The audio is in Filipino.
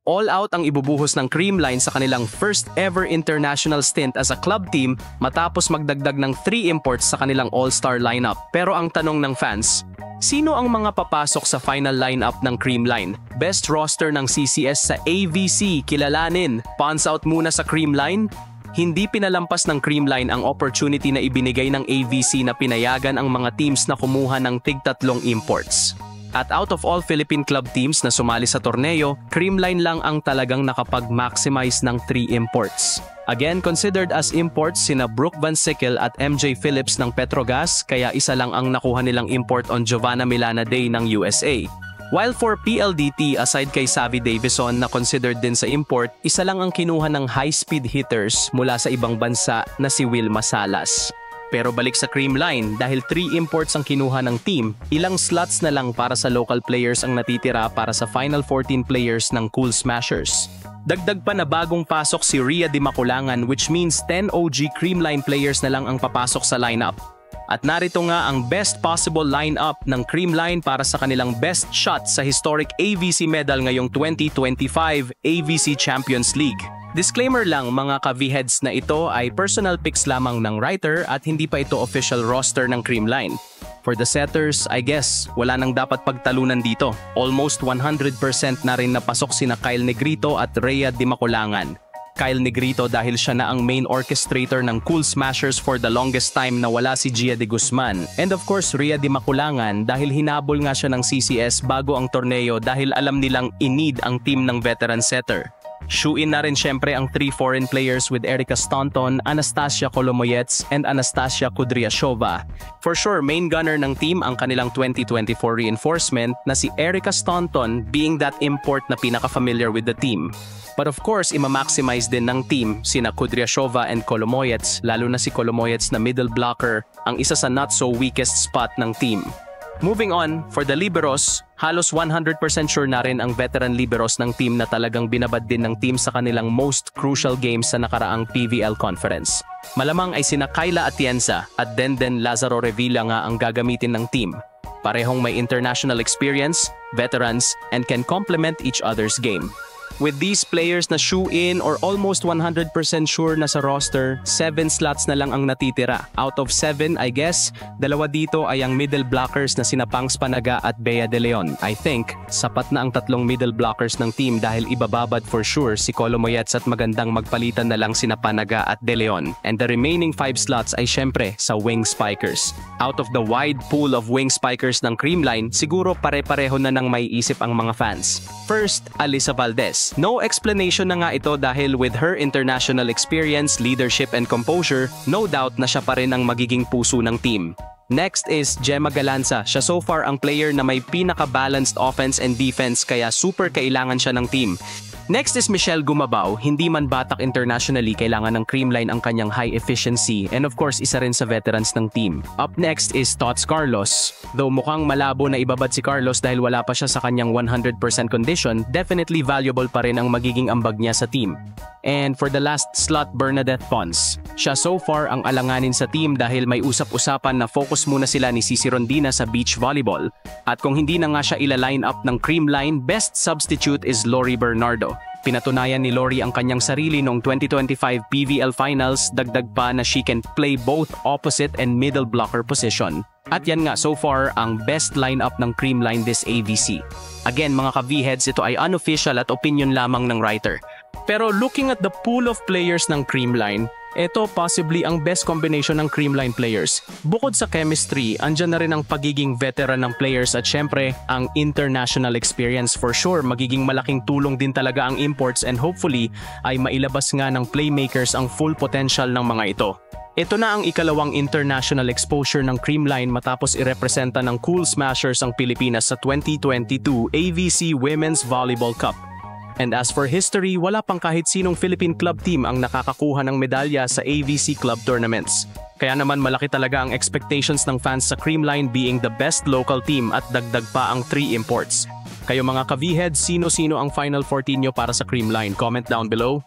All out ang ibubuhos ng Creamline sa kanilang first ever international stint as a club team matapos magdagdag ng 3 imports sa kanilang all-star lineup. Pero ang tanong ng fans, sino ang mga papasok sa final lineup ng Creamline? Best roster ng CCS sa AVC, kilalanin. Pawns out muna sa Creamline? Hindi pinalampas ng Creamline ang opportunity na ibinigay ng AVC na pinayagan ang mga teams na kumuha ng tig-3 imports. At out of all Philippine club teams na sumali sa torneo, Creamline lang ang talagang nakapag-maximize ng 3 imports. Again, considered as imports sina Brooke Van Sickle at MJ Phillips ng Petrogas, kaya isa lang ang nakuha nilang import on Giovanna Milana Day ng USA. While for PLDT, aside kay Savvy Davison na considered din sa import, isa lang ang kinuha ng high-speed hitters mula sa ibang bansa na si Wilma Salas. Pero balik sa Creamline, dahil 3 imports ang kinuha ng team, ilang slots na lang para sa local players ang natitira para sa final 14 players ng Cool Smashers. Dagdag pa na bagong pasok si Rhea Di Maculangan, which means 10 OG Creamline players na lang ang papasok sa lineup. At narito nga ang best possible lineup ng Creamline para sa kanilang best shot sa historic AVC medal ngayong 2025 AVC Champions League. Disclaimer lang mga ka-V-heads na ito ay personal picks lamang ng writer at hindi pa ito official roster ng Creamline. For the setters, I guess, wala nang dapat pagtalunan dito. Almost 100% na rin napasok sina Kyle Negrito at Rhea Di Maculangan. Kyle Negrito dahil siya na ang main orchestrator ng Cool Smashers for the longest time na wala si Gia De Guzman. And of course, Rhea Di Maculangan dahil hinabol nga siya ng CCS bago ang torneo dahil alam nilang in-need ang team ng veteran setter. Shoe-in na rin syempre ang 3 foreign players with Erica Staunton, Anastasia Colomoyets, and Anastasia Kudryashova. For sure, main gunner ng team ang kanilang 2024 reinforcement na si Erica Staunton being that import na pinaka-familiar with the team. But of course, ima-maximize din ng team sina Kudryashova and Colomoyets, lalo na si Colomoyets na middle blocker, ang isa sa not-so-weakest spot ng team. Moving on, for the liberos, halos 100% sure na rin ang veteran liberos ng team na talagang binabad din ng team sa kanilang most crucial games sa nakaraang PVL Conference. Malamang ay sina Kyla Atienza at Denden Lazaro Revilla nga ang gagamitin ng team. Parehong may international experience, veterans, and can complement each other's game. With these players na shoe-in or almost 100% sure na sa roster, 7 slots na lang ang natitira. Out of 7, I guess, 2 dito ay ang middle blockers na sina Pangs Panaga at Bea De Leon. I think, sapat na ang 3 middle blockers ng team dahil ibababad for sure si Colomoyets at magandang magpalitan na lang sina Panaga at De Leon. And the remaining 5 slots ay syempre sa wing spikers. Out of the wide pool of wing spikers ng Creamline, siguro pare-pareho na nang may isip ang mga fans. First, Alyssa Valdez. No explanation na nga ito dahil with her international experience, leadership and composure, no doubt na siya pa rin ang magiging puso ng team. Next is Gemma Galanza. Siya so far ang player na may pinaka-balanced offense and defense kaya super kailangan siya ng team. Next is Michelle Gumabao. Hindi man batak internationally, kailangan ng Creamline ang kanyang high efficiency and of course isa rin sa veterans ng team. Up next is Tots Carlos. Though mukhang malabo na ibabad si Carlos dahil wala pa siya sa kanyang 100% condition, definitely valuable pa rin ang magiging ambag niya sa team. And for the last slot, Bernadette Pons. Siya so far ang alanganin sa team dahil may usap-usapan na focus muna sila ni Cici Rondina sa beach volleyball. At kung hindi na nga siya ila-line up ng Creamline, best substitute is Lori Bernardo. Pinatunayan ni Lori ang kanyang sarili noong 2025 PVL Finals, dagdag pa na she can play both opposite and middle blocker position. At yan nga so far ang best lineup ng Creamline this AVC. Again mga ka-V-heads, ito ay unofficial at opinion lamang ng writer. Pero looking at the pool of players ng Creamline, ito possibly ang best combination ng Creamline players. Bukod sa chemistry, andyan na rin ang pagiging veteran ng players at syempre, ang international experience. For sure, magiging malaking tulong din talaga ang imports and hopefully ay mailabas nga ng playmakers ang full potential ng mga ito. Ito na ang ikalawang international exposure ng Creamline matapos irepresenta ng Cool Smashers ang Pilipinas sa 2022 AVC Women's Volleyball Cup. And as for history, wala pang kahit sinong Philippine club team ang nakakakuha ng medalya sa AVC club tournaments. Kaya naman malaki talaga ang expectations ng fans sa Creamline being the best local team at dagdag pa ang 3 imports. Kayo mga ka-V-heads, sino-sino ang Final 14 nyo para sa Creamline? Comment down below.